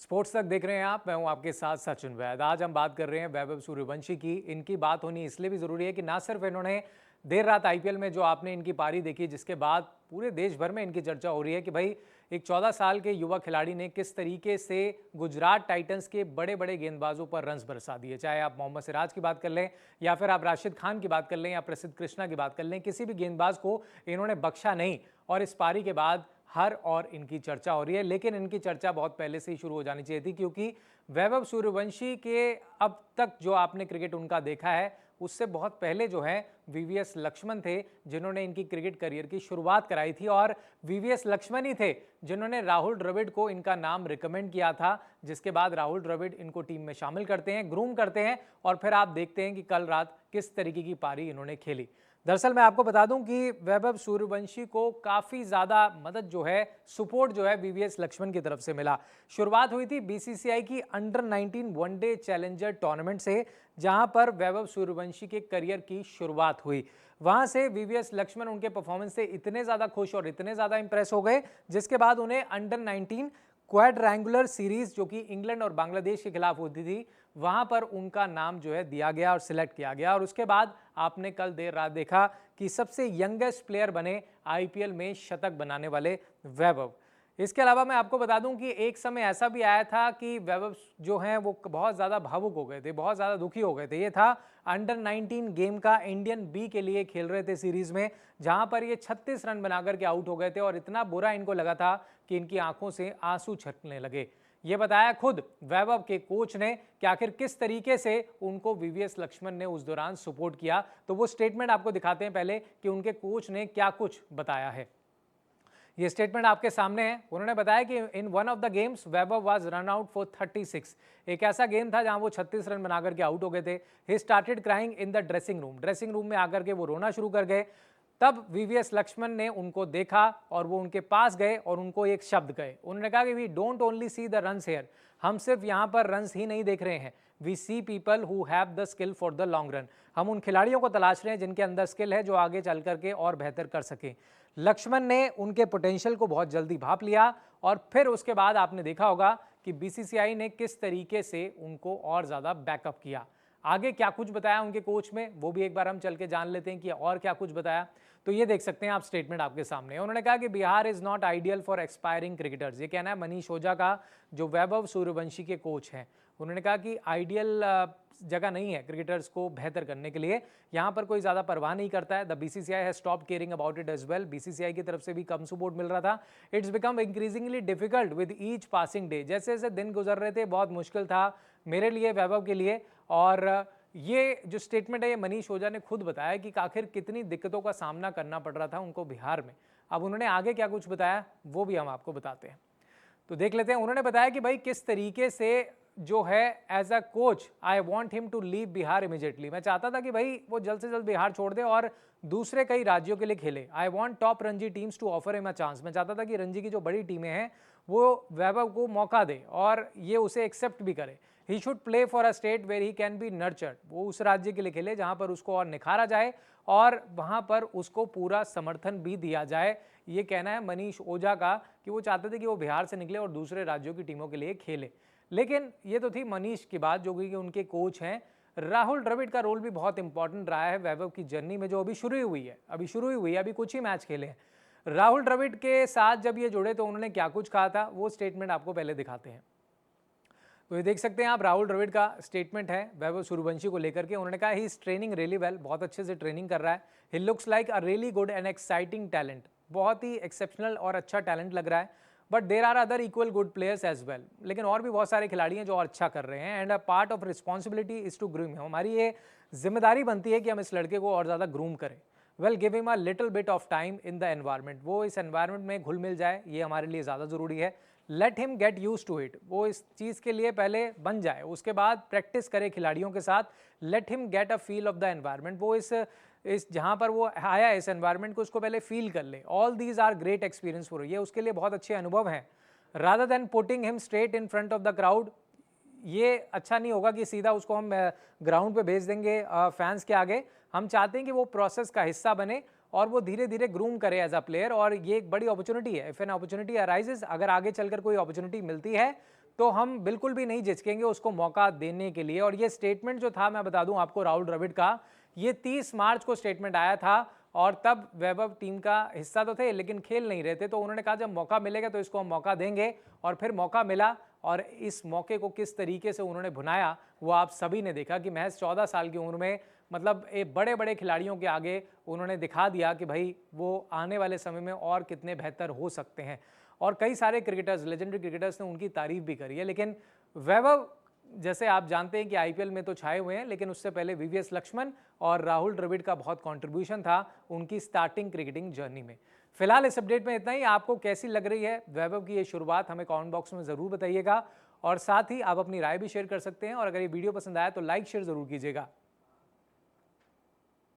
Sports तक देख रहे हैं आप। मैं हूं आपके साथ सचिन वैद। आज हम बात कर रहे हैं वैभव सूर्यवंशी की। इनकी बात होनी इसलिए भी ज़रूरी है कि ना सिर्फ इन्होंने देर रात आईपीएल में जो आपने इनकी पारी देखी, जिसके बाद पूरे देश भर में इनकी चर्चा हो रही है कि भाई एक 14 साल के युवा खिलाड़ी ने किस तरीके से गुजरात टाइटंस के बड़े बड़े गेंदबाजों पर रन्स बरसा दिए। चाहे आप मोहम्मद सिराज की बात कर लें या फिर आप राशिद खान की बात कर लें या प्रसिद्ध कृष्णा की बात कर लें, किसी भी गेंदबाज को इन्होंने बख्शा नहीं। और इस पारी के बाद हर और इनकी चर्चा हो रही है, लेकिन इनकी चर्चा बहुत पहले से ही शुरू हो जानी चाहिए थी, क्योंकि वैभव सूर्यवंशी के अब तक जो आपने क्रिकेट उनका देखा है उससे बहुत पहले जो है वीवीएस लक्ष्मण थे जिन्होंने इनकी क्रिकेट करियर की शुरुआत कराई थी। और वीवीएस लक्ष्मण ही थे जिन्होंने राहुल द्रविड़ को इनका नाम रिकमेंड किया था, जिसके बाद राहुल द्रविड़ इनको टीम में शामिल करते हैं, ग्रूम करते हैं और फिर आप देखते हैं कि कल रात किस तरीके की पारी इन्होंने खेली। दरअसल मैं आपको बता दूं कि वैभव सूर्यवंशी को काफ़ी ज़्यादा मदद जो है, सपोर्ट जो है वीवीएस लक्ष्मण की तरफ से मिला। शुरुआत हुई थी बीसीसीआई की अंडर 19 वनडे चैलेंजर टूर्नामेंट से, जहां पर वैभव सूर्यवंशी के करियर की शुरुआत हुई। वहां से वीवीएस लक्ष्मण उनके परफॉर्मेंस से इतने ज़्यादा खुश और इतने ज़्यादा इंप्रेस हो गए, जिसके बाद उन्हें अंडर 19 क्वाड्रेंगुलर सीरीज जो कि इंग्लैंड और बांग्लादेश के खिलाफ होती थी, वहां पर उनका नाम जो है दिया गया और सिलेक्ट किया गया। और उसके बाद आपने कल देर रात देखा कि सबसे यंगेस्ट प्लेयर बने आईपीएल में शतक बनाने वाले वैभव। इसके अलावा मैं आपको बता दूं कि एक समय ऐसा भी आया था कि वैभव जो हैं वो बहुत ज़्यादा भावुक हो गए थे, बहुत ज़्यादा दुखी हो गए थे। ये था अंडर 19 गेम का इंडियन बी के लिए खेल रहे थे सीरीज़ में, जहां पर ये 36 रन बनाकर के आउट हो गए थे और इतना बुरा इनको लगा था कि इनकी आंखों से आंसू छलकने लगे। ये बताया खुद वैभव के कोच ने कि आखिर किस तरीके से उनको वीवीएस लक्ष्मण ने उस दौरान सपोर्ट किया। तो वो स्टेटमेंट आपको दिखाते हैं पहले कि उनके कोच ने क्या कुछ बताया है। ये स्टेटमेंट आपके सामने है। उन्होंने बताया कि in one of the games Vaibhav was run out for 36। एक ऐसा गेम था जहां वो 36 रन बनाकर के आउट हो गए थे। He started crying in the dressing room. Dressing room में आकर के वो रोना शुरू कर गए। तब वीवीएस लक्ष्मण ने उनको देखा और वो उनके पास गए और उनको एक शब्द कहे। उन्होंने कहा कि we don't only see the runs here. हम सिर्फ यहाँ पर रन्स ही नहीं देख रहे हैं, we see people who have the skill for the long run. हम उन खिलाड़ियों को तलाश रहे हैं जिनके अंदर स्किल है, जो आगे चल करके और बेहतर कर सके। लक्ष्मण ने उनके पोटेंशियल को बहुत जल्दी भांप लिया और फिर उसके बाद आपने देखा होगा कि बीसीसीआई ने किस तरीके से उनको और ज़्यादा बैकअप किया। आगे क्या कुछ बताया उनके कोच में, वो भी एक बार हम चल के जान लेते हैं कि और क्या कुछ बताया। तो ये देख सकते हैं आप, स्टेटमेंट आपके सामने। उन्होंने कहा कि Bihar is not ideal for expiring cricketers. ये कहना है मनीष ओझा का, जो वैभव सूर्यवंशी के कोच हैं। उन्होंने कहा कि आइडियल जगह नहीं है क्रिकेटर्स को बेहतर करने के लिए, यहाँ पर कोई ज़्यादा परवाह नहीं करता है। The BCCI has stop caring about it as well. BCCI की तरफ से भी कम सपोर्ट मिल रहा था। It's become increasingly difficult with each passing day. जैसे जैसे दिन गुजर रहे थे बहुत मुश्किल था मेरे लिए, वैभव के लिए। और ये जो स्टेटमेंट है ये मनीष ओझा ने खुद बताया कि आखिर कितनी दिक्कतों का सामना करना पड़ रहा था उनको बिहार में। अब उन्होंने आगे क्या कुछ बताया वो भी हम आपको बताते हैं, तो देख लेते हैं। उन्होंने बताया कि भाई किस तरीके से जो है as a coach I want him to leave Bihar immediately. मैं चाहता था कि भाई वो जल्द से जल्द बिहार छोड़ दे और दूसरे कई राज्यों के लिए खेले। I want top Ranji teams to offer him a chance. मैं चाहता था कि रणजी की जो बड़ी टीमें हैं वो वैभव को मौका दे और ये उसे एक्सेप्ट भी करे। He should play for a state where he can be nurtured. वो उस राज्य के लिए खेले जहां पर उसको और निखारा जाए और वहां पर उसको पूरा समर्थन भी दिया जाए। ये कहना है मनीष ओझा का कि वो चाहते थे कि वो बिहार से निकले और दूसरे राज्यों की टीमों के लिए खेले। लेकिन ये तो थी मनीष की बात, जो कि उनके कोच हैं। राहुल द्रविड़ का रोल भी बहुत इंपॉर्टेंट रहा है वैभव की जर्नी में, जो अभी शुरू ही हुई है, अभी कुछ ही मैच खेले हैं। राहुल द्रविड़ के साथ जब ये जुड़े तो उन्होंने क्या कुछ कहा था वो स्टेटमेंट आपको पहले दिखाते हैं। तो ये देख सकते हैं आप, राहुल द्रविड़ का स्टेटमेंट है वैभव सूर्यवंशी को लेकर के। उन्होंने कहा he is training really well. बहुत अच्छे से ट्रेनिंग कर रहा है। He looks like a really good and exciting talent. बहुत ही एक्सेप्शनल और अच्छा टैलेंट लग रहा है। But there are other equal good players as well. लेकिन और भी बहुत सारे खिलाड़ी हैं जो और अच्छा कर रहे हैं। And a part of responsibility is to groom. हमारी ये जिम्मेदारी बनती है कि हम इस लड़के को और ज़्यादा ग्रूम करें। Well give him a little bit of time in the environment. वो इस एनवायरनमेंट में घुल मिल जाए, ये हमारे लिए ज़्यादा ज़रूरी है। Let him get used to it. वो इस चीज़ के लिए पहले बन जाए, उसके बाद प्रैक्टिस करे खिलाड़ियों के साथ। Late him get a feel of the environment. वो इस जहाँ पर वो आया इस एनवायरनमेंट को उसको पहले फील कर ले। All these are great experience for. ये उसके लिए बहुत अच्छे अनुभव हैं। Rather than putting him straight in front of the crowd. ये अच्छा नहीं होगा कि सीधा उसको हम ग्राउंड पे भेज देंगे फैंस के आगे। हम चाहते हैं कि वो प्रोसेस का हिस्सा बने और वो धीरे धीरे ग्रूम करे एज अ प्लेयर। और ये एक बड़ी अपॉर्चुनिटी है। इफ एन अपॉर्चुनिटी अराइजेस, अगर आगे चलकर कोई अपॉर्चुनिटी मिलती है तो हम बिल्कुल भी नहीं झिझकेंगे उसको मौका देने के लिए। और ये स्टेटमेंट जो था, मैं बता दूं आपको, राहुल द्रविड़ का, ये 30 मार्च को स्टेटमेंट आया था और तब वैभव टीम का हिस्सा तो थे लेकिन खेल नहीं रहे थे। तो उन्होंने कहा जब मौका मिलेगा तो इसको हम मौका देंगे, और फिर मौका मिला और इस मौके को किस तरीके से उन्होंने भुनाया वो आप सभी ने देखा कि महज 14 साल की उम्र में मतलब बड़े बड़े खिलाड़ियों के आगे उन्होंने दिखा दिया कि भाई वो आने वाले समय में और कितने बेहतर हो सकते हैं। और कई सारे क्रिकेटर्स, लेजेंडरी क्रिकेटर्स ने उनकी तारीफ भी करी है। लेकिन वैभव, जैसे आप जानते हैं कि आईपीएल में तो छाए हुए हैं, लेकिन उससे पहले वीवीएस लक्ष्मण और राहुल द्रविड़ का बहुत कंट्रीब्यूशन था उनकी स्टार्टिंग क्रिकेटिंग जर्नी में। फिलहाल इस अपडेट में इतना ही। आपको कैसी लग रही है वैभव की ये शुरुआत, हमें कमेंट बॉक्स में ज़रूर बताइएगा। और साथ ही आप अपनी राय भी शेयर कर सकते हैं। और अगर ये वीडियो पसंद आया तो लाइक शेयर ज़रूर कीजिएगा।